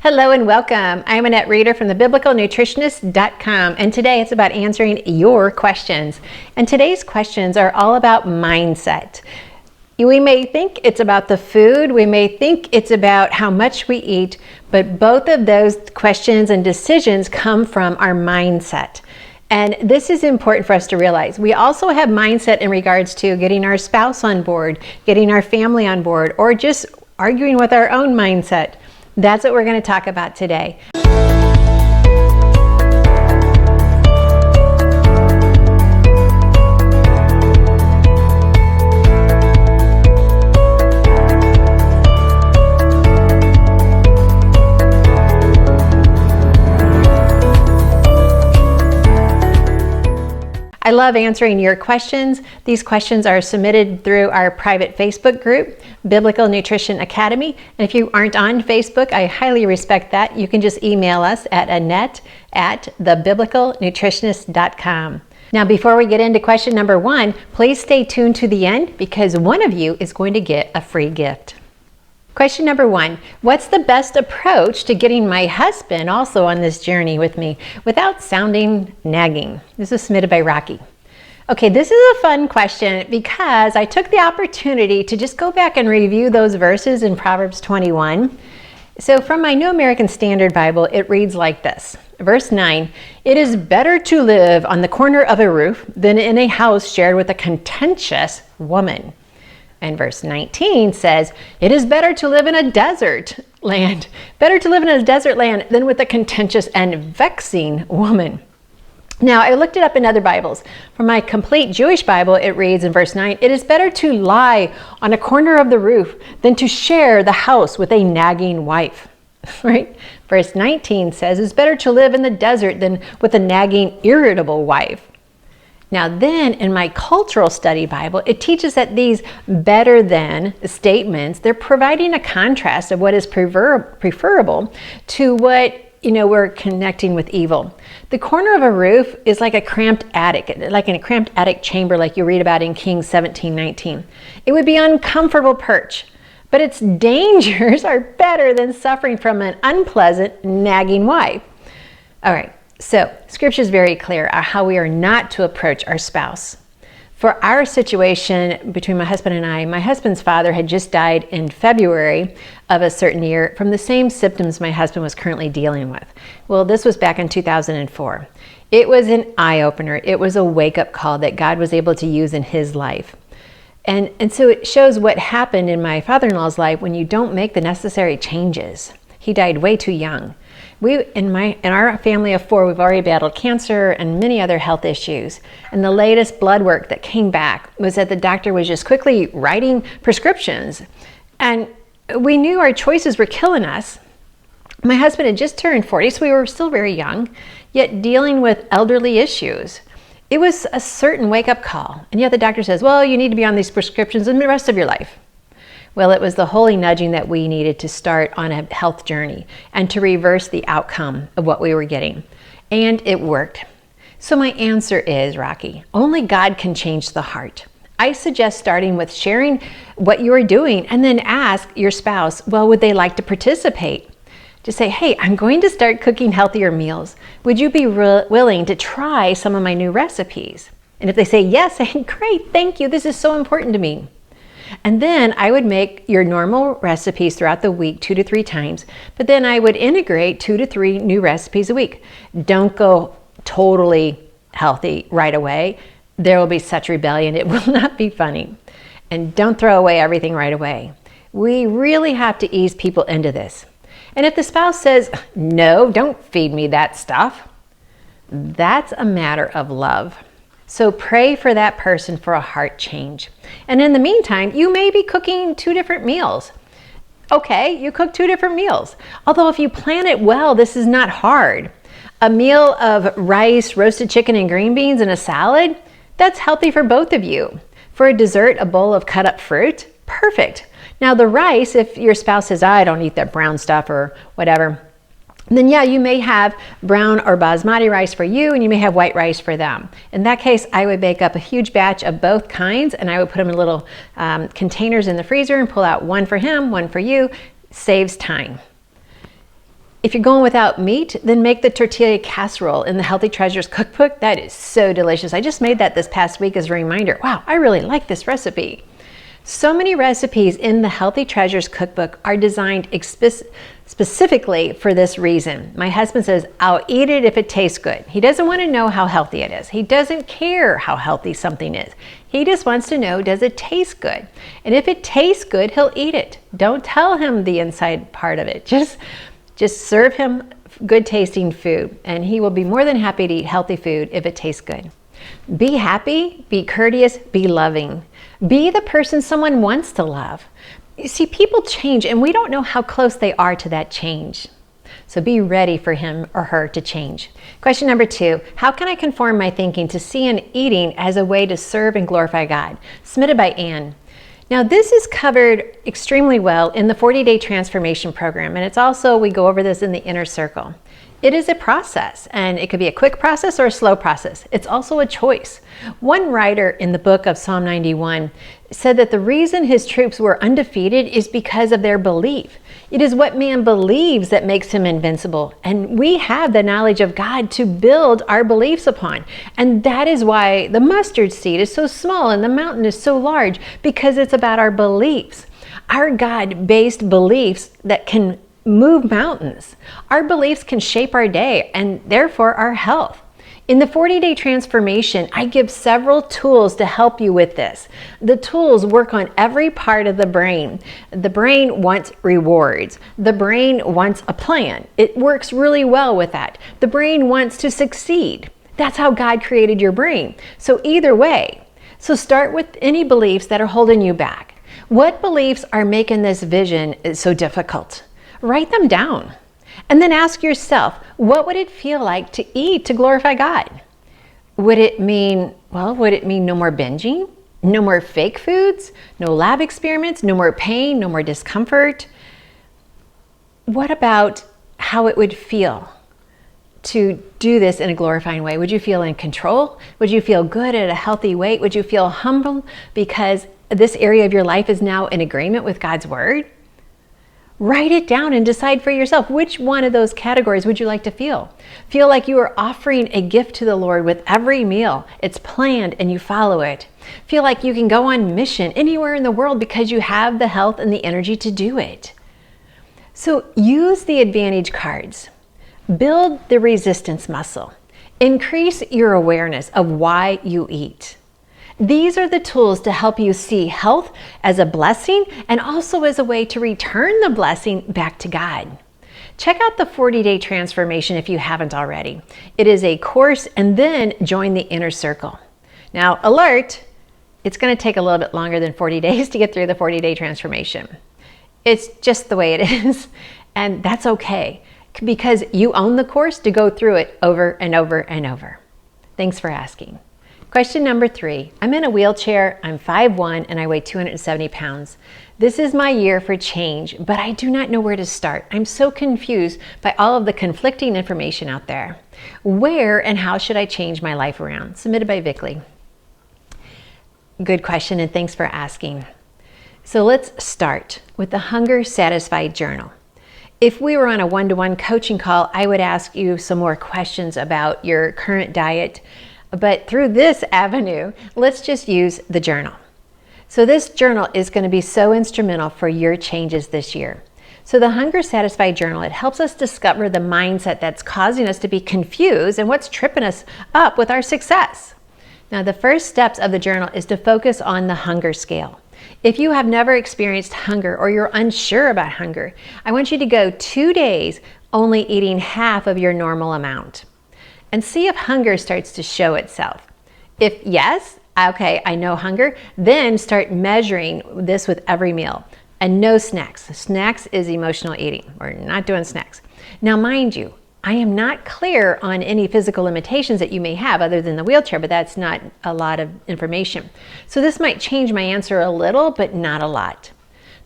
Hello and welcome. I'm Annette Reeder from thebiblicalnutritionist.com, and today it's about answering your questions. And today's questions are all about mindset. We may think it's about the food, we may think it's about how much we eat, but both of those questions and decisions come from our mindset. And this is important for us to realize. We also have mindset in regards to getting our spouse on board, getting our family on board, or just arguing with our own mindset. That's what we're going to talk about today. I love answering your questions. These questions are submitted through our private Facebook group, Biblical Nutrition Academy. And if you aren't on Facebook, I highly respect that. You can just email us at annette@thebiblicalnutritionist.com. Now, before we get into question number one, please stay tuned to the end because one of you is going to get a free gift. Question number one, what's the best approach to getting my husband also on this journey with me without sounding nagging? This is submitted by Rockie. Okay, this is a fun question because I took the opportunity to just go back and review those verses in Proverbs 21. So from my New American Standard Bible, it reads like this. Verse 9, it is better to live on the corner of a roof than in a house shared with a contentious woman. And verse 19 says, it is better to live in a desert land, than with a contentious and vexing woman. Now, I looked it up in other Bibles. For my complete Jewish Bible, it reads in verse 9, it is better to lie on a corner of the roof than to share the house with a nagging wife. Right? Verse 19 says, it's better to live in the desert than with a nagging, irritable wife. Now then, in my cultural study Bible, it teaches that these better than statements, they're providing a contrast of what is preferable to what, we're connecting with evil. The corner of a roof is like a cramped attic, like in a cramped attic chamber like you read about in Kings 17:19. It would be an uncomfortable perch, but its dangers are better than suffering from an unpleasant, nagging wife. All right. So, Scripture is very clear on how we are not to approach our spouse. For our situation between my husband and I, my husband's father had just died in February of a certain year from the same symptoms my husband was currently dealing with. Well, this was back in 2004. It was an eye-opener. It was a wake-up call that God was able to use in his life. And so it shows what happened in my father-in-law's life when you don't make the necessary changes. He died way too young. In our family of four, we've already battled cancer and many other health issues. And the latest blood work that came back was that the doctor was just quickly writing prescriptions. And we knew our choices were killing us. My husband had just turned 40, so we were still very young, yet dealing with elderly issues. It was a certain wake-up call. And yet the doctor says, well, you need to be on these prescriptions in the rest of your life. Well, it was the holy nudging that we needed to start on a health journey and to reverse the outcome of what we were getting. And it worked. So my answer is, Rockie, only God can change the heart. I suggest starting with sharing what you are doing and then ask your spouse, well, would they like to participate? Just say, hey, I'm going to start cooking healthier meals. Would you be willing to try some of my new recipes? And if they say yes, say, great, thank you. This is so important to me. And then I would make your normal recipes throughout the week 2 to 3 times, but then I would integrate 2 to 3 new recipes a week. Don't go totally healthy right away. There will be such rebellion. It will not be funny. And don't throw away everything right away. We really have to ease people into this. And if the spouse says, no, don't feed me that stuff, that's a matter of love. So pray for that person for a heart change. And in the meantime, you may be cooking 2 different meals. Okay, you cook 2 different meals. Although if you plan it well, this is not hard. A meal of rice, roasted chicken, and green beans and a salad, that's healthy for both of you. For a dessert, a bowl of cut up fruit, perfect. Now the rice, if your spouse says, I don't eat that brown stuff or whatever, then yeah, you may have brown or basmati rice for you and you may have white rice for them. In that case, I would bake up a huge batch of both kinds and I would put them in little containers in the freezer and pull out one for him, one for you. Saves time. If you're going without meat, then make the tortilla casserole in the Healthy Treasures cookbook. That is so delicious. I just made that this past week as a reminder. Wow, I really like this recipe. So many recipes in the Healthy Treasures cookbook are designed specifically for this reason. My husband says, I'll eat it if it tastes good. He doesn't want to know how healthy it is. He doesn't care how healthy something is. He just wants to know, does it taste good? And if it tastes good, he'll eat it. Don't tell him the inside part of it. Just serve him good tasting food, and he will be more than happy to eat healthy food if it tastes good. Be happy, be courteous, be loving. Be the person someone wants to love. You see, people change, and we don't know how close they are to that change. So be ready for him or her to change. Question number 2, how can I conform my thinking to seeing eating as a way to serve and glorify God? Submitted by Anne. Now, this is covered extremely well in the 40-day transformation program, and it's also, we go over this in the inner circle. It is a process, and it could be a quick process or a slow process. It's also a choice. One writer in the book of Psalm 91 said that the reason his troops were undefeated is because of their belief. It is what man believes that makes him invincible, and we have the knowledge of God to build our beliefs upon. And that is why the mustard seed is so small and the mountain is so large, because it's about our beliefs. Our God-based beliefs that can move mountains. Our beliefs can shape our day and therefore our health. In the 40-day transformation, I give several tools to help you with this. The tools work on every part of the brain. The brain wants rewards. The brain wants a plan. It works really well with that. The brain wants to succeed. That's how God created your brain. So either way, so start with any beliefs that are holding you back. What beliefs are making this vision so difficult? Write them down. And then ask yourself, what would it feel like to eat to glorify God? Would it mean no more binging? No more fake foods? No lab experiments? No more pain? No more discomfort? What about how it would feel to do this in a glorifying way? Would you feel in control? Would you feel good at a healthy weight? Would you feel humble because this area of your life is now in agreement with God's word? Write it down and decide for yourself, which one of those categories would you like to feel? Feel like you are offering a gift to the Lord with every meal. It's planned and you follow it. Feel like you can go on mission anywhere in the world because you have the health and the energy to do it. So use the advantage cards. Build the resistance muscle. Increase your awareness of why you eat. These are the tools to help you see health as a blessing and also as a way to return the blessing back to God. Check out the 40-day transformation if you haven't already. It is a course, and then join the inner circle. Now, alert, it's going to take a little bit longer than 40 days to get through the 40-day transformation. It's just the way it is, and that's okay because you own the course to go through it over and over and over. Thanks for asking. Question number 3, I'm in a wheelchair, I'm 5'1", and I weigh 270 pounds. This is my year for change, but I do not know where to start. I'm so confused by all of the conflicting information out there. Where and how should I change my life around? Submitted by Vickley. Good question, and thanks for asking. So let's start with the Hunger Satisfied Journal. If we were on a one-to-one coaching call, I would ask you some more questions about your current diet. But through this avenue, let's just use the journal. So this journal is going to be so instrumental for your changes this year. So the Hunger Satisfied Journal, it helps us discover the mindset that's causing us to be confused and what's tripping us up with our success. Now, the first steps of the journal is to focus on the hunger scale. If you have never experienced hunger or you're unsure about hunger, I want you to go 2 days only eating half of your normal amount. And see if hunger starts to show itself. If yes, okay, I know hunger, then start measuring this with every meal. And no snacks. Snacks is emotional eating. We're not doing snacks. Now, mind you, I am not clear on any physical limitations that you may have other than the wheelchair, but that's not a lot of information. So this might change my answer a little, but not a lot.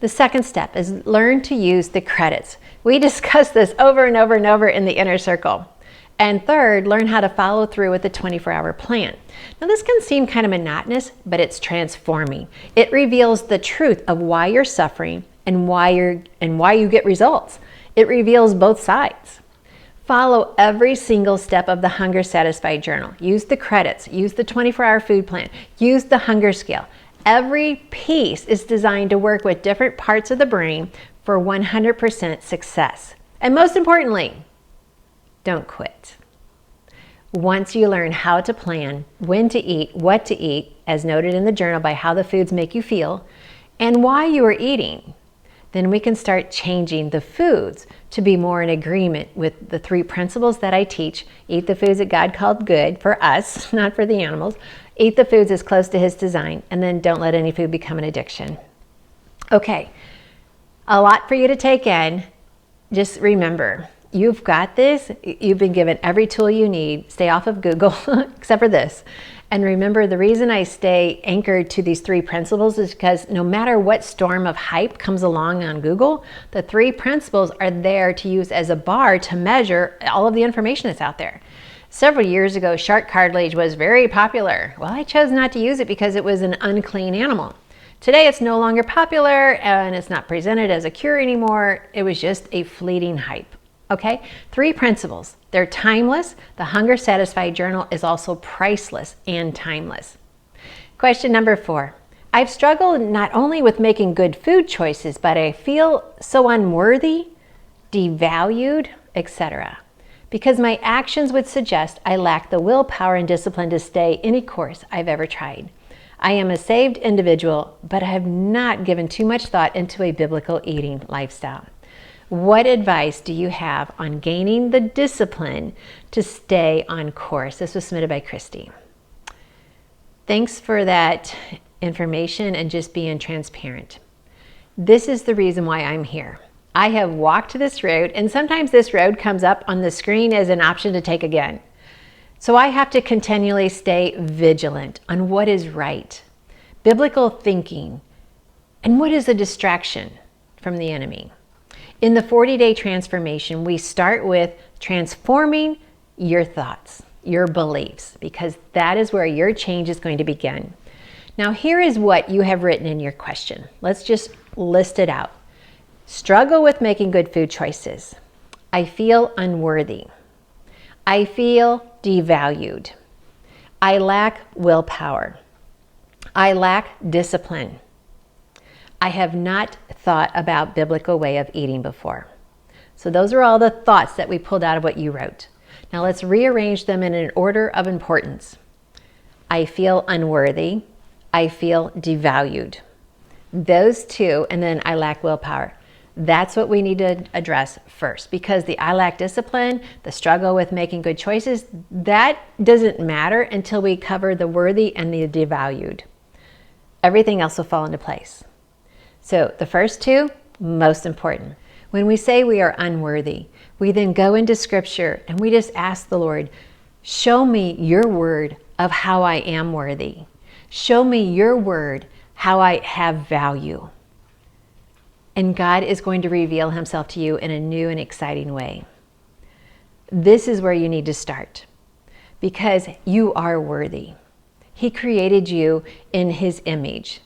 The second step is learn to use the credits. We discussed this over and over and over in the inner circle. And third, learn how to follow through with the 24-hour plan. Now this can seem kind of monotonous, but it's transforming. It reveals the truth of why you're suffering and why you get results. It reveals both sides. Follow every single step of the Hunger Satisfied Journal. Use the credits, use the 24-hour food plan, use the hunger scale. Every piece is designed to work with different parts of the brain for 100% success. And most importantly, don't quit. Once you learn how to plan, when to eat, what to eat, as noted in the journal by how the foods make you feel, and why you are eating, then we can start changing the foods to be more in agreement with the 3 principles that I teach. Eat the foods that God called good for us, not for the animals. Eat the foods as close to His design, and then don't let any food become an addiction. Okay, a lot for you to take in. Just remember, you've got this. You've been given every tool you need. Stay off of Google, except for this. And remember, the reason I stay anchored to these 3 principles is because no matter what storm of hype comes along on Google, the 3 principles are there to use as a bar to measure all of the information that's out there. Several years ago, shark cartilage was very popular. Well, I chose not to use it because it was an unclean animal. Today, it's no longer popular and it's not presented as a cure anymore. It was just a fleeting hype. Okay, 3 principles. They're timeless. The Hunger Satisfied Journal is also priceless and timeless. Question number 4. I've struggled not only with making good food choices, but I feel so unworthy, devalued, etc. because my actions would suggest I lack the willpower and discipline to stay any course I've ever tried. I am a saved individual, but I have not given too much thought into a biblical eating lifestyle. What advice do you have on gaining the discipline to stay on course? This was submitted by Christy. Thanks for that information and just being transparent. This is the reason why I'm here. I have walked this road, and sometimes this road comes up on the screen as an option to take again. So I have to continually stay vigilant on what is right, biblical thinking, and what is a distraction from the enemy. In the 40-day transformation, we start with transforming your thoughts, your beliefs, because that is where your change is going to begin. Now, here is what you have written in your question. Let's just list it out. Struggle with making good food choices. I feel unworthy. I feel devalued. I lack willpower. I lack discipline. I have not thought about biblical way of eating before. So those are all the thoughts that we pulled out of what you wrote. Now let's rearrange them in an order of importance. I feel unworthy. I feel devalued. Those 2, and then I lack willpower. That's what we need to address first, because the I lack discipline, the struggle with making good choices, that doesn't matter until we cover the worthy and the devalued. Everything else will fall into place. So the first 2, most important. When we say we are unworthy, we then go into Scripture and we just ask the Lord, show me your word of how I am worthy. Show me your word how I have value. And God is going to reveal Himself to you in a new and exciting way. This is where you need to start, because you are worthy. He created you in His image.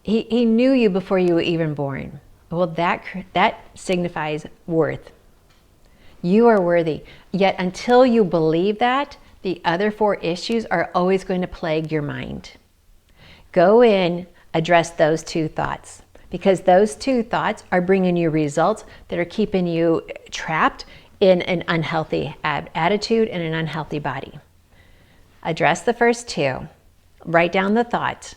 He knew you before you were even born. Well, that signifies worth. You are worthy. Yet until you believe that, the other 4 issues are always going to plague your mind. Go in, address those 2 thoughts, because those 2 thoughts are bringing you results that are keeping you trapped in an unhealthy attitude and an unhealthy body. Address the first 2. Write down the thought.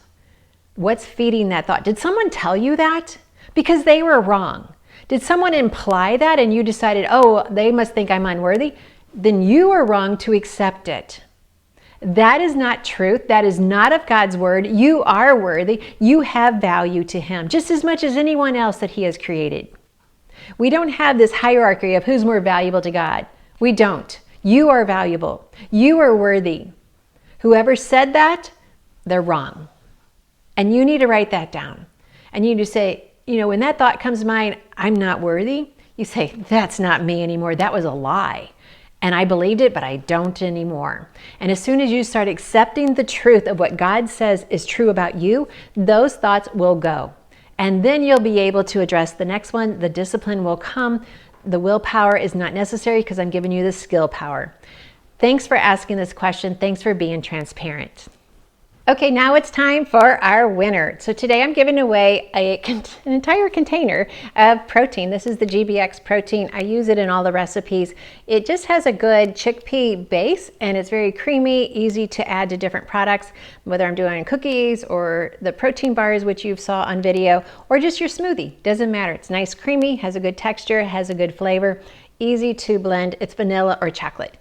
What's feeding that thought? Did someone tell you that? Because they were wrong. Did someone imply that and you decided, oh, they must think I'm unworthy? Then you are wrong to accept it. That is not truth. That is not of God's word. You are worthy. You have value to Him, just as much as anyone else that He has created. We don't have this hierarchy of who's more valuable to God. We don't. You are valuable. You are worthy. Whoever said that, they're wrong. And you need to write that down. And you need to say, when that thought comes to mind, I'm not worthy, you say, that's not me anymore. That was a lie. And I believed it, but I don't anymore. And as soon as you start accepting the truth of what God says is true about you, those thoughts will go. And then you'll be able to address the next one. The discipline will come. the willpower is not necessary because I'm giving you the skill power. Thanks for asking this question. Thanks for being transparent. Okay, now it's time for our winner. So today I'm giving away an entire container of protein. This is the GBX protein. I use it in all the recipes. It just has a good chickpea base and it's very creamy, easy to add to different products, whether I'm doing cookies or the protein bars, which you saw on video, or just your smoothie. Doesn't matter. It's nice, creamy, has a good texture, has a good flavor, easy to blend. It's vanilla or chocolate.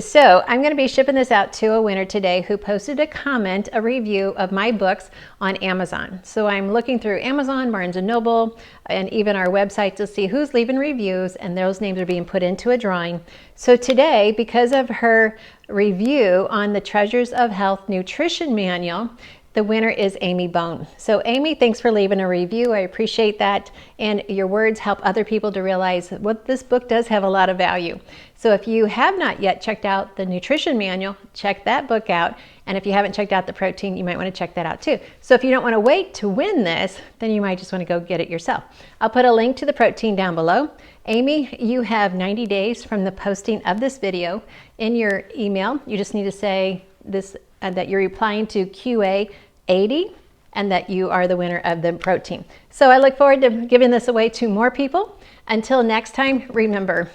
So I'm going to be shipping this out to a winner today who posted a comment, a review of my books on Amazon. So I'm looking through Amazon, Barnes & Noble, and even our website to see who's leaving reviews, and those names are being put into a drawing. So today, because of her review on the Treasures of Health Nutrition Manual, the winner is Amy Bone. So Amy, thanks for leaving a review. I appreciate that. And your words help other people to realize what this book does have a lot of value. So if you have not yet checked out the nutrition manual, check that book out. And if you haven't checked out the protein, you might want to check that out too. So if you don't want to wait to win this, then you might just want to go get it yourself. I'll put a link to the protein down below. Amy, you have 90 days from the posting of this video in your email. You just need to say this, that you're replying to QA 80 and that you are the winner of the protein. So I look forward to giving this away to more people. Until next time, remember,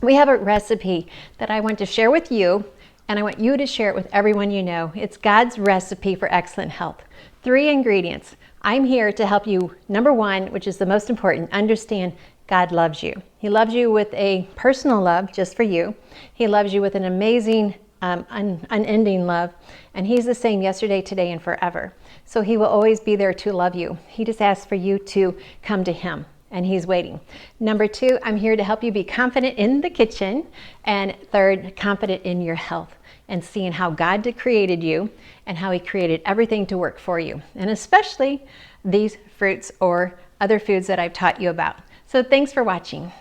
we have a recipe that I want to share with you, and I want you to share it with everyone you know. It's God's recipe for excellent health. 3 ingredients. I'm here to help you, number 1, which is the most important, understand God loves you. He loves you with a personal love just for you. He loves you with an amazing unending love, and he's the same yesterday, today, and forever. So he will always be there to love you. He just asks for you to come to him, and he's waiting. Number 2, I'm here to help you be confident in the kitchen, and 3rd, confident in your health and seeing how God created you and how he created everything to work for you, and especially these fruits or other foods that I've taught you about. So thanks for watching.